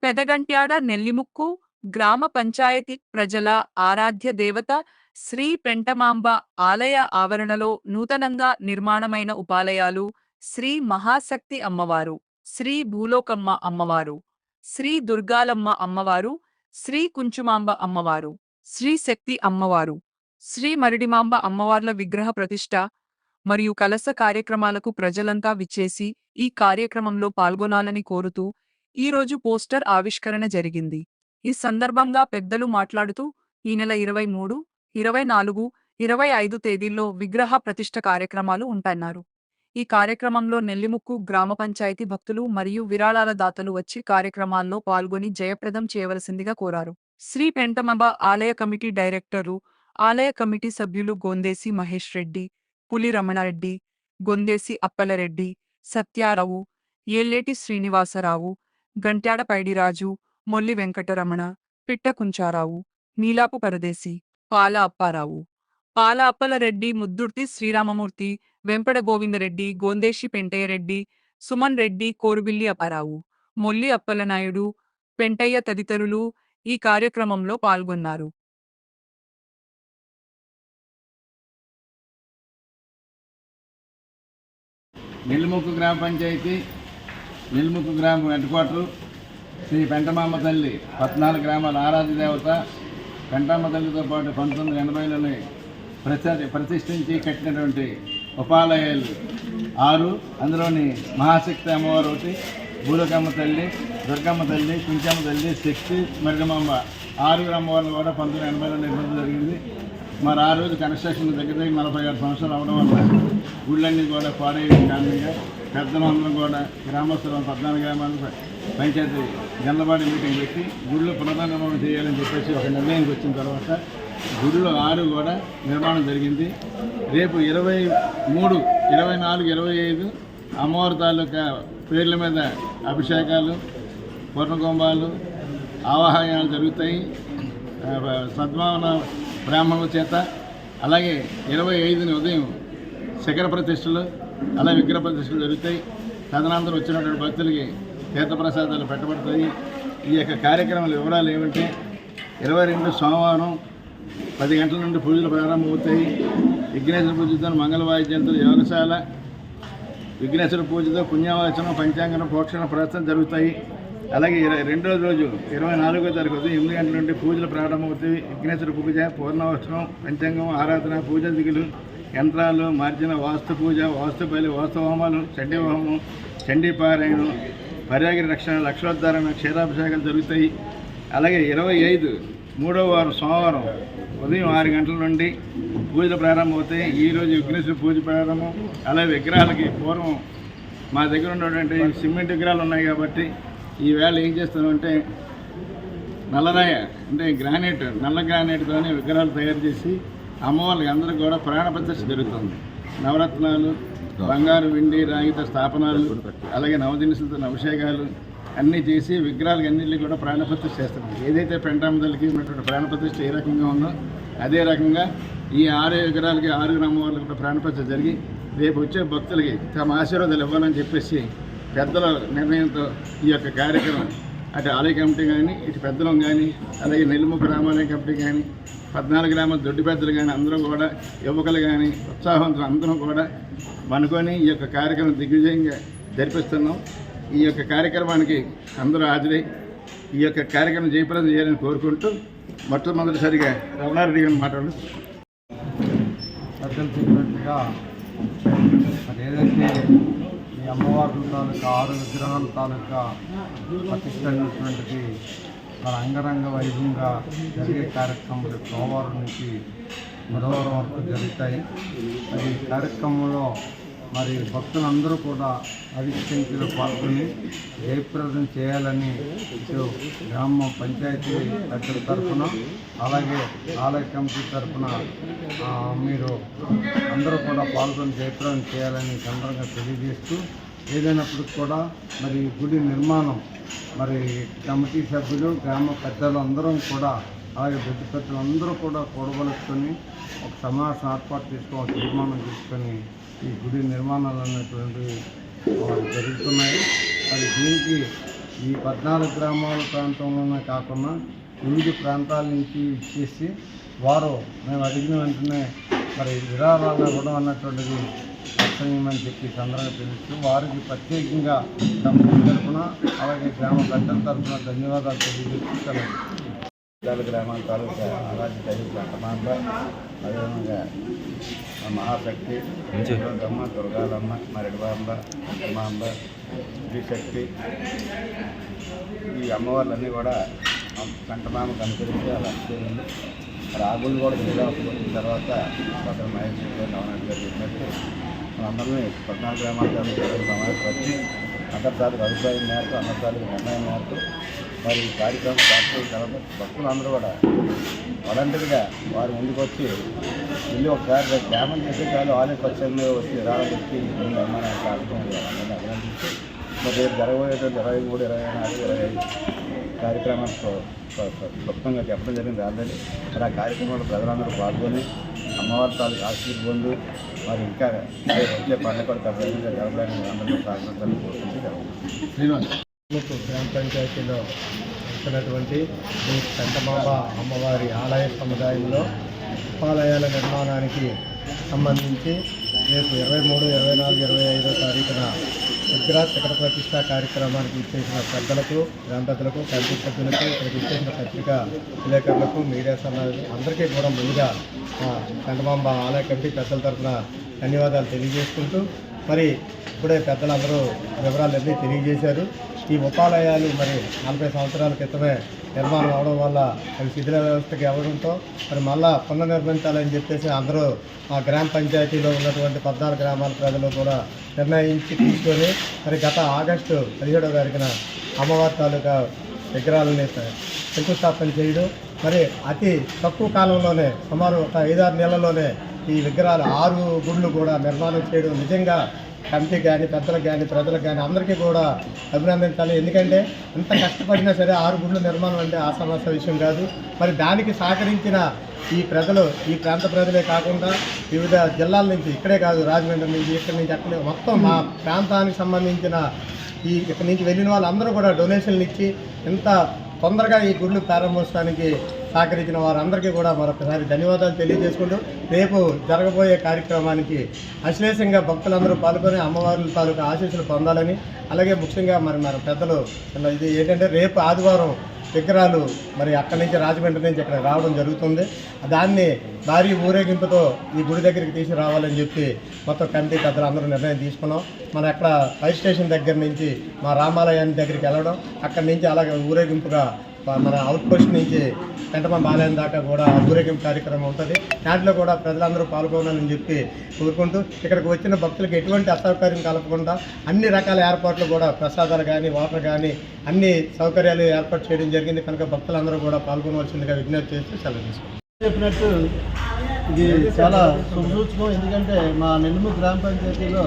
పెదగంట్యాడ నెల్లిముక్కు గ్రామ పంచాయతీ ప్రజల ఆరాధ్య దేవత శ్రీ పెంటమాంబ ఆలయ ఆవరణలో నూతనంగా నిర్మాణమైన ఉపాలయాలు శ్రీ మహాశక్తి అమ్మవారు, శ్రీ భూలోకమ్మ అమ్మవారు, శ్రీ దుర్గాలమ్మ అమ్మవారు, శ్రీ కుంచుమాంబ అమ్మవారు, శ్రీ శక్తి అమ్మవారు, శ్రీ మరిడిమాంబ అమ్మవార్ల విగ్రహ ప్రతిష్ఠ మరియు కలశ కార్యక్రమాలకు ప్రజలంతా విచ్చేసి ఈ కార్యక్రమంలో పాల్గొనాలని కోరుతూ ఈరోజు పోస్టర్ ఆవిష్కరణ జరిగింది. ఈ సందర్భంగా పెద్దలు మాట్లాడుతూ ఈ నెల 23, 24, 25 తేదీల్లో విగ్రహ ప్రతిష్ఠ కార్యక్రమాలు ఉంటాయన్నారు. ఈ కార్యక్రమంలో నెల్లిముక్కు గ్రామ పంచాయతీ భక్తులు మరియు విరాళాల దాతలు వచ్చి కార్యక్రమాల్లో పాల్గొని జయప్రదం చేయవలసిందిగా కోరారు. శ్రీ పెంటమాంబ ఆలయ కమిటీ డైరెక్టరు, ఆలయ కమిటీ సభ్యులు గొందేసి మహేష్ రెడ్డి, పులి రమణారెడ్డి, గొందేసి అప్పలరెడ్డి, సత్యారావు, ఏలేటి శ్రీనివాసరావు, గంట్యాడ పైడిరాజు, మొల్లి వెంకటరమణ, పిట్ట కుంచారావు, నీలాపు పరదేశి, పాల అప్పారావు, పాల అప్పలరెడ్డి, ముద్దుర్తి శ్రీరామమూర్తి, వెంపడ గోవిందరెడ్డి, గోందేశి పెంటయ్యరెడ్డి, సుమన్ రెడ్డి, కోరుబిల్లి అప్పారావు, మొల్లి అప్పలనాయుడు, పెంటయ్య తదితరులు ఈ కార్యక్రమంలో పాల్గొన్నారు. నెల్లిముక్కు గ్రామ పంచాయతీ, నెల్లిముక్కు గ్రామ హెడ్ క్వార్టర్ శ్రీ పెంటమాంబ తల్లి 14 గ్రామాల ఆరాధ్య దేవత. పెంటమ్మ తల్లితో పాటు 1980లోనే ప్రతిష్ఠించి కట్టినటువంటి ఉపాలయాలు 6, అందులోని మహాశక్తి అమ్మవారు ఒకటి, భూలోకమ్మ తల్లి, దుర్గమ్మ తల్లి, కుంచమ్మ తల్లి, శక్తి, మరిడమాంబ 6 అమ్మవారిని కూడా 1980లో నిర్మించడం జరిగింది. మరి ఆ రోజు కన్స్ట్రక్షన్ దగ్గర 46 సంవత్సరాలు అవడం వల్ల గుళ్ళన్నీ కూడా పాడయ్యే కారణంగా పెద్దలు అందరం కూడా గ్రామస్తులు 14 గ్రామాలకు పంచాయతీ జనరల్బాడీ మీటింగ్ పెట్టి గుళ్ళు పునర్నిర్మాణం చేయాలని చెప్పేసి ఒక నిర్ణయానికి వచ్చిన తర్వాత గుళ్ళు 6 కూడా నిర్మాణం జరిగింది. రేపు 23, 24, 25 అమ్మవారి తాలూకా పేర్ల మీద అభిషేకాలు, పూర్ణకుంభాలు, ఆవాహనాలు జరుగుతాయి సద్భావన బ్రాహ్మణుల చేత. అలాగే 25ని ఉదయం శిఖర ప్రతిష్టలు, అలాగే విగ్రహ ప్రతిష్టలు జరుగుతాయి. తదనంతరం వచ్చినటువంటి భక్తులకి తీర్థప్రసాదాలు పెట్టబడతాయి. ఈ యొక్క కార్యక్రమాల వివరాలు ఏమంటే 22 సోమవారం 10 గంటల నుండి పూజలు ప్రారంభమవుతాయి. విఘ్నేశ్వర పూజతో మంగళవాద్యంతో యోగశాల, విఘ్నేశ్వర పూజతో పుణ్యవాచనం, పంచాంగం, పోక్షణ ప్రదర్శన జరుగుతాయి. అలాగే 2వ రోజు 24వ తారీఖు ఉదయం 8 గంటల నుండి పూజలు ప్రారంభమవుతాయి. విఘ్నేశ్వర పూజ, పూర్ణవస్త్రం, పంచాంగం, ఆరాధన, పూజ దిగులు, యంత్రాలు, మార్జన, వాస్తు పూజ, వాస్తు బలి, వాస్తు హోమాలు, చండీ హోమం, చండీపారాయణం, పర్యాగిరి రక్షణ, లక్షోద్ధారణ, క్షీరాభిషేకాలు జరుగుతాయి. అలాగే 25 3వ వారం సోమవారం ఉదయం 6 గంటల నుండి పూజలు ప్రారంభమవుతాయి. ఈరోజు విఘ్నేశ్వర పూజ ప్రారంభం. అలాగే విగ్రహాలకి పూర్వం మా దగ్గర ఉన్నటువంటి సిమెంట్ విగ్రహాలు ఉన్నాయి కాబట్టి ఈవేళ ఏం చేస్తామంటే నల్లరాయ అంటే గ్రానైట్, నల్ల గ్రానైట్తోనే విగ్రహాలు తయారు చేసి అమ్మవాళ్ళకి అందరికీ కూడా ప్రాణ ప్రతిష్ఠ జరుగుతుంది. నవరత్నాలు, బంగారు, వెండి, రాగితో స్థాపనాలు, అలాగే నవదినుసులతో అభిషేకాలు అన్నీ చేసి విగ్రహాలకి అన్నింటినీ కూడా ప్రాణప్రతిష్ఠ చేస్తున్నాం. ఏదైతే పెంటమ్మ తల్లికి ఉన్నటువంటి ప్రాణప్రతిష్ఠ ఏ రకంగా ఉందో అదే రకంగా ఈ 6 విగ్రహాలకి 6 అమ్మవార్లకు కూడా ప్రాణప్రతిష్ఠ జరిగి రేపు వచ్చే భక్తులకి తమ ఆశీర్వాదాలు ఇవ్వాలని చెప్పేసి పెద్దల నిర్ణయంతో ఈ యొక్క కార్యక్రమం అటు ఆలయ కమిటీ కానీ, ఇటు పెద్దలం కానీ, అలాగే నెల్లిముక్కు గ్రామాలయ కమిటీ కానీ, 14 గ్రామాల దొడ్డి పెద్దలు కానీ అందరూ కూడా, యువకులు కానీ, ఉత్సాహవంతులు అందరం కూడా అనుకొని ఈ యొక్క కార్యక్రమం దిగ్విజయంగా జరిపిస్తున్నాం. ఈ యొక్క కార్యక్రమానికి అందరూ హాజరై ఈ యొక్క కార్యక్రమం జయప్రదం చేయాలని కోరుకుంటూ మొట్టమొదటిసారిగా రమణారెడ్డి గారిని మాట్లాడు. పెద్దలు చెప్పినట్టుగా మరి ఏదైతే ఈ అమ్మవారి తాలూకా 6 విగ్రహాల తాలూకా ప్రతిష్టమైనటువంటిది మన అంగరంగ వైభవంగా జరిగే కార్యక్రమాలు సోమవారం నుంచి బుధవారం వరకు జరుగుతాయి. మరి ఈ కార్యక్రమంలో మరి భక్తులందరూ కూడా అధిక సంఖ్యలో పాల్గొని జయప్రదం చేయాలని ఇటు గ్రామ పంచాయతీ పెద్దల తరఫున, అలాగే ఆలయ కమిటీ తరఫున మీరు అందరూ కూడా పాల్గొని జయప్రదం చేయాలని సందర్భంగా తెలియజేస్తూ, ఏదైనప్పటికి కూడా మరి గుడి నిర్మాణం మరి కమిటీ సభ్యులు, గ్రామ పెద్దలు అందరం కూడా, అలాగే పెద్ద పెద్దలందరూ కూడా కూడబలుసుకొని ఒక సమావేశం ఏర్పాటు చేసుకోవాలి, తీర్మానం తీసుకొని ఈ గుడి నిర్మాణాలు అనేటువంటివి జరుగుతున్నాయి. అది దీనికి ఈ 14 గ్రామాల ప్రాంతంలోనే కాకుండా వివిధ ప్రాంతాల నుంచి ఇచ్చేసి వారు మేము అడిగిన వెంటనే మరి విరాళాలు ఇవ్వడం అన్నటువంటిది అసహ్యమని చెప్పి సందర్భంగా తెలుస్తూ వారికి ప్రత్యేకంగా దంపతుల తరఫున అలాగే గ్రామ పెద్దల తరఫున ధన్యవాదాలు తెలియజేస్తున్నాను. గ్రామాల తాలూకా ఆరాధ్య దైవ పెంటమాంబ, అదేవిధంగా మహాశక్తి దుర్గమ్మ, దుర్గాలమ్మ, మరిడిమాంబ, పెంటమాంబ, శ్రీశక్తి, ఈ అమ్మవార్లన్నీ కూడా పెంటమాంబకు అనుసరించి అలా వస్తుంది. రాగులు కూడా శ్రీరాములు వచ్చిన తర్వాత డాక్టర్ మహేష్ గారు నవనాథ్ గారు చెప్పినట్టు మనందరినీ 14 గ్రామాల సమావేశం వచ్చి అందరిసార్లు అభిప్రాయం మేరకు అందరిసార్లు నిర్ణయం మేరకు మరి ఈ కార్యక్రమం స్టార్ట్ చేసిన తర్వాత భక్తులందరూ కూడా వాలంటీర్గా వారు ముందుకు వచ్చి వెళ్ళి ఒకసారి ధ్యానం చేసే చాలు వాళ్ళే స్వచ్ఛంగా వచ్చి విరాళాలు వచ్చి నిర్మాణ కార్యక్రమం అందరినీ అభినందించి మరి రేపు జరగబోయేటువంటి 23, 24, 25 కార్యక్రమాలతో క్లుప్తంగా చెప్పడం జరిగింది ఆల్రెడీ. మరి ఆ కార్యక్రమంలో ప్రజలందరూ పాల్గొని అమ్మవారి తాలూకు ఆశీర్వాదం పొంది మరి ఇంకా వచ్చే పండుగ కూడా పెద్దగా జరగడానికి అందరూ సహకరించాలని కోరుకుంటూ గ్రామ పంచాయతీలో వచ్చినటువంటి ఈ పెంటమాంబ అమ్మవారి ఆలయ సముదాయంలో ఉపాలయాల నిర్మాణానికి సంబంధించి రేపు 23, 24, 25వ తారీఖున విగ్రహ శిఖర ప్రతిష్ట కార్యక్రమానికి ఇచ్చేసిన పెద్దలకు, గ్రామ పెద్దలకు, కమిటీ సభ్యులకు, ఇక్కడికి ఇచ్చేసిన పత్రికా విలేకరులకు, మీడియా సమాజం అందరికీ కూడా ముందుగా పెంటమాంబ ఆలయ కమిటీ పెద్దల తరఫున ధన్యవాదాలు తెలియజేసుకుంటూ మరి ఇప్పుడే పెద్దలందరూ వివరాలన్నీ తెలియజేశారు. ఈ ఉపాలయాలు మరి 40 సంవత్సరాల క్రితమే నిర్మాణం అవడం వల్ల అవి శిథిల వ్యవస్థకి అవ్వడంతో మరి మళ్ళా పునర్నిర్మించాలని చెప్పేసి అందరూ ఆ గ్రామ పంచాయతీలో ఉన్నటువంటి 14 గ్రామాల ప్రజలు కూడా నిర్ణయించి తీసుకొని మరి గత ఆగస్టు 17వ తారీఖున అమ్మవారి తాలూకా విగ్రహాలని శంకుస్థాపన చేయడం, మరి అతి తక్కువ కాలంలోనే సుమారు ఒక 5-6 నెలల్లోనే ఈ విగ్రహాలు 6 గుళ్ళు కూడా నిర్మాణం చేయడం నిజంగా కమిటీకి కానీ, పెద్దలకు కానీ, ప్రజలకు కానీ అందరికీ కూడా అభినందించాలి. ఎందుకంటే ఎంత కష్టపడినా సరే 6 గుళ్ళు నిర్మాణం అంటే ఆసమస్య విషయం కాదు. మరి దానికి సహకరించిన ఈ ప్రజలు, ఈ ప్రాంత ప్రజలే కాకుండా వివిధ జిల్లాల నుంచి, ఇక్కడే కాదు రాజమండ్రి నుంచి, ఇక్కడి నుంచి, అక్కడే మొత్తం మా ప్రాంతానికి సంబంధించిన ఇక్కడి నుంచి వెళ్ళిన వాళ్ళందరూ కూడా డొనేషన్లు ఇచ్చి ఇంత తొందరగా ఈ గుళ్ళు ప్రారంభోత్సవానికి సహకరించిన వారందరికీ కూడా మరొకసారి ధన్యవాదాలు తెలియజేసుకుంటూ రేపు జరగబోయే కార్యక్రమానికి అశ్లేషంగా భక్తులందరూ పాల్గొని అమ్మవార్ల తాలూకా ఆశీస్సులు పొందాలని, అలాగే ముఖ్యంగా మరి పెద్దలు ఇది ఏంటంటే రేపు ఆదివారం విగ్రహాలు మరి అక్కడి నుంచి రాజమండ్రి నుంచి ఇక్కడ రావడం జరుగుతుంది. దాన్ని భారీ ఊరేగింపుతో ఈ గుడి దగ్గరికి తీసుకురావాలని చెప్పి మొత్తం కమిటీ పెద్దలు అందరూ నిర్ణయం తీసుకున్నాం. మన అక్కడ ఫైర్ స్టేషన్ దగ్గర నుంచి మా రామాలయాన్ని దగ్గరికి వెళ్ళడం, అక్కడి నుంచి అలాగే ఊరేగింపుగా మన అవుట్ పోస్ట్ నుంచి పెంటమాంబ ఆలయం దాకా కూడా ఊరేగింపు కార్యక్రమం ఉంటుంది. దాంట్లో కూడా ప్రజలందరూ పాల్గొనాలని చెప్పి కోరుకుంటూ ఇక్కడికి వచ్చిన భక్తులకు ఎటువంటి అసౌకర్యం కలగకుండా అన్ని రకాల ఏర్పాట్లు కూడా ప్రసాదాలు కానీ, వాటర్ కానీ అన్ని సౌకర్యాలు ఏర్పాటు చేయడం జరిగింది. కనుక భక్తులందరూ కూడా పాల్గొనవలసిందిగా విజ్ఞప్తి చేస్తూ సెలవు తీసుకుంటాం. చెప్పినట్టు ఇది చాలా శుభసూచకం. ఎందుకంటే మా నెల్లూరు గ్రామ పంచాయతీలో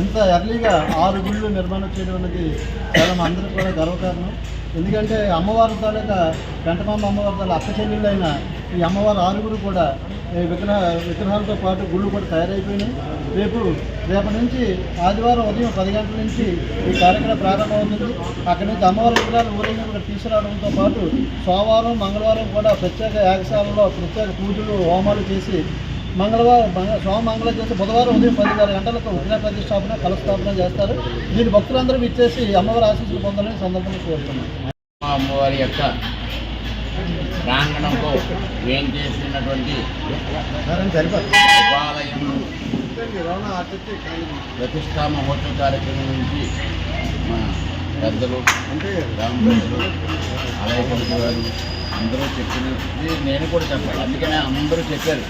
ఇంత ఎర్లీగా 6 గుళ్ళు నిర్మాణం చేయడం అనేది చాలా మా అందరికీ కూడా గర్వకారణం. ఎందుకంటే అమ్మవారి తాలూకా పెంటమాంబ అమ్మవారి తాలూకా అక్క చెల్లెళ్ళైన ఈ అమ్మవారు 6 కూడా విగ్రహాలతో పాటు గుళ్ళు కూడా తయారైపోయినాయి. రేపటి నుంచి ఆదివారం ఉదయం 10 గంటల నుంచి ఈ కార్యక్రమం ప్రారంభమవుతుంది. అక్కడి నుంచి అమ్మవారి విగ్రహాలు ఊరేగింపుగా తీసుకురావడంతో పాటు సోమవారం, మంగళవారం కూడా ప్రత్యేక యాగశాలలో ప్రత్యేక పూజలు, హోమాలు చేసి సోమమంగళం చేసి బుధవారం ఉదయం 10 గంటలకు విగ్రహ ప్రతిష్టాపన, కలస్థాపన చేస్తారు. దీని భక్తులందరూ ఇచ్చేసి అమ్మవారి ఆశీస్సులు పొందాలని సందర్భంగా కోరుతున్నాం. అమ్మవారి యొక్క ప్రాంగణంలో ఏం చేసినటువంటి ఉపాలయంలో ప్రతిష్టా మహోత్సవ కార్యక్రమం నుంచి మా పెద్దలు, గ్రామ పెద్దలు, ఆలయ కమిటీ వారు అందరూ చెప్పినది నేను కూడా చెప్పాలి. అందుకనే అందరూ చెప్పారు.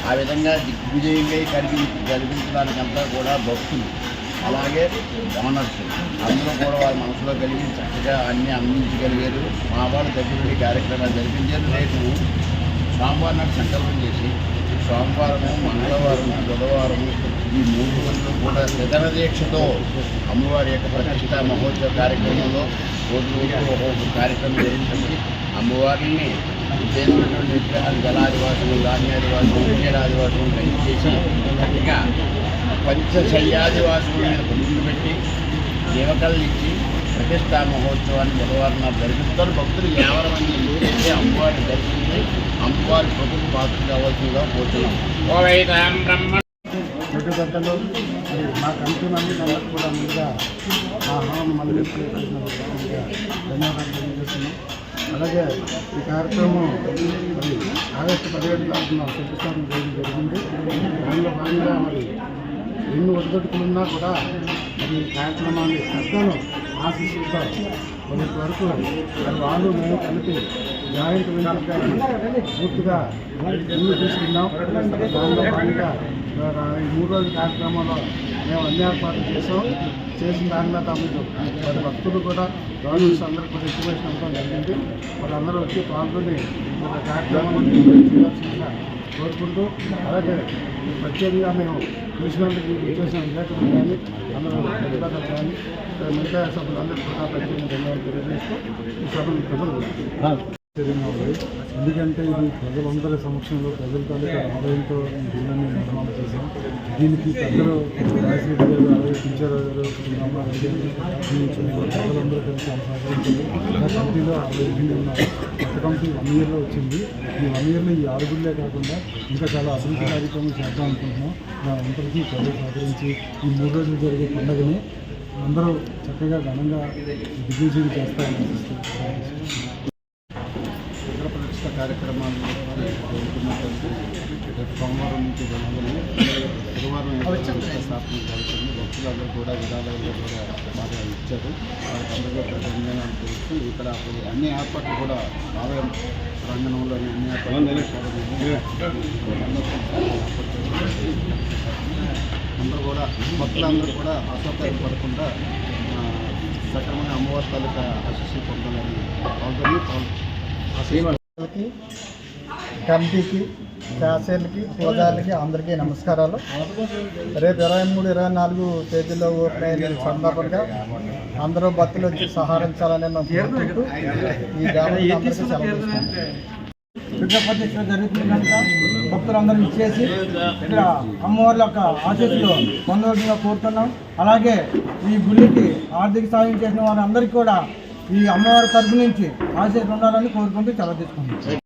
ఆ విధంగా దిగ్విజయంగా జరిపించడానికంతా కూడా భక్తులు, అలాగే ఓనర్స్ అందరూ కూడా వారి మనసులో కలిగి చక్కగా అన్నీ అందించగలిగారు. మా వాళ్ళు దగ్గర కార్యక్రమాలు జరిపించారు. రేపు సోమవారం నాడు సంకల్పం చేసి సోమవారము, మంగళవారము, బుధవారము ఈ 3 రోజులు కూడా నిధన దీక్షతో అమ్మవారి యొక్క ప్రతిష్ఠా మహోత్సవ కార్యక్రమంలో రోజు ఒక్కొక్క కార్యక్రమం జరిగించి అమ్మవారిని చేసినటువంటి విగ్రహాలు జలాదివాసులు, ధాన్యాదివాసులు, విజయాదివాసులు చేసి చక్కగా పంచశయ్యాదివాసుల మీద పొందులు పెట్టి జీవకళ్ళు ఇచ్చి ప్రతిష్టా మహోత్సవాన్ని బుధవారం నాడు జరిపిస్తారు. భక్తులు 50 మంది వెళ్ళి అమ్మవారిని దర్శించి అమ్మవారి ప్రభుత్వ పాత్ర కావాల్సిందిగా కోరుతున్నాం. రెడ్డి పెద్దలు మరి మా కమిటీ మంది కూడా ముందుగా మా ఆహ్వానం మళ్ళీ ధన్యవాదాలు తెలియజేస్తున్నాం. అలాగే ఈ కార్యక్రమం మరి ఆగస్టు 17 తారీఖున శంకుస్థాపన చేయడం జరిగింది. దానిలో భాగంగా మరి ఎన్ని ఒడిదొడుకులున్నా కూడా మరి ఈ కార్యక్రమాన్ని పెద్దలు ఆశిస్తుంటా మొదటి వరకు మరి వాళ్ళు మేము కలిపి జాయింట్ వెంచర్గా పూర్తిగా ముందు తీసుకున్నాం. దానిలో భాగంగా ఈ 3 రోజుల కార్యక్రమంలో మేము అన్ని ఏర్పాట్లు చేసిన దాని మీద మరి భక్తులు కూడా గవర్నమెంట్స్ అందరూ కూడా ఎస్టిమేషన్ అవ్వడం జరిగింది. వాళ్ళందరూ వచ్చి పాల్గొని ఒక కార్యక్రమాన్ని చేయాల్సిందిగా కోరుకుంటూ, అలాగే ప్రత్యేకంగా మేము కృష్ణానికి చేసిన విలేకరులు కానీ అందరూ ప్రతిపాదనలు కానీ మిగతా సభ్యులందరూ కూడా ప్రత్యేకంగా ధన్యవాదాలు తెలియజేస్తూ ఈ సభను ఎందుకంటే ఇది ప్రజలందరి సమక్షంలో ప్రజల తాలూకా ఆదాయంతో ఈ జిల్లాని నిర్మాణం చేశాం. దీనికి పెద్దలు రాజశేఖర గారు, అలాగే పింఛారావు గారు, రామారావు గారు ప్రజలందరూ కలిసి సహకరించారు. నా కమిటీలో 60 మంది ఉన్నారు. కొత్త కమిటీ 1 ఇయర్లో వచ్చింది. ఈ 1 ఇయర్లో ఈ 6 గుళ్ళే కాకుండా ఇంకా చాలా అభివృద్ధి కార్యక్రమాలు చేద్దాం అనుకుంటున్నాం. నా అందరికీ ప్రజలు సహకరించి ఈ 3 రోజులు జరిగే పండుగని అందరూ చక్కగా ఘనంగా దిగ్విజయం చేస్తారని ఆశిస్తున్నాను. కార్యక్రమాలు జరుగుతున్నటువంటి రేపు సోమవారం నుంచి గురువారం స్థాపన జరుగుతుంది. భక్తులందరూ కూడా విధానాల్లో కూడా బాగా ఇచ్చారు. వాళ్ళకందరూ ధన్యవాదాలు తెలుస్తూ ఇక్కడ అన్ని ఏర్పాట్లు కూడా ఆలయం ప్రాంగణంలోని అన్ని ఏర్పాట్లు అందరూ కూడా భక్తులందరూ కూడా అసౌకర్యపడకుండా సక్రమంగా అమ్మవారి తాలూకా ఆశీస్సులు పొందాలని పాల్గొని కమిటీకి, శాసనకి, పూజారులకి అందరికీ నమస్కారాలు. రేపు 23, 24 తేదీలో ఓపెన్ అయిన సందర్భంగా అందరూ భక్తులు వచ్చి సహకరించాలని మేము కోరుకుంటూ ఈ గ్రామానికి అందరికీ సెలవు ఇస్తున్నాం. విగ్రహప్రతిష్ఠ జరుగుతుంది కనుక భక్తులందరూ ఇచ్చేసి ఇక్కడ అమ్మవారి యొక్క ఆశీస్సులు పొందవలసిందిగా కోరుతున్నాం. అలాగే ఈ గుడికి ఆర్థిక సాయం చేసిన వారందరికీ కూడా ఈ అమ్మవారి తరఫు నుంచి ఆశీస్సులు ఉండాలని కోరుకుంటూ సెలవు తీసుకుంటాం.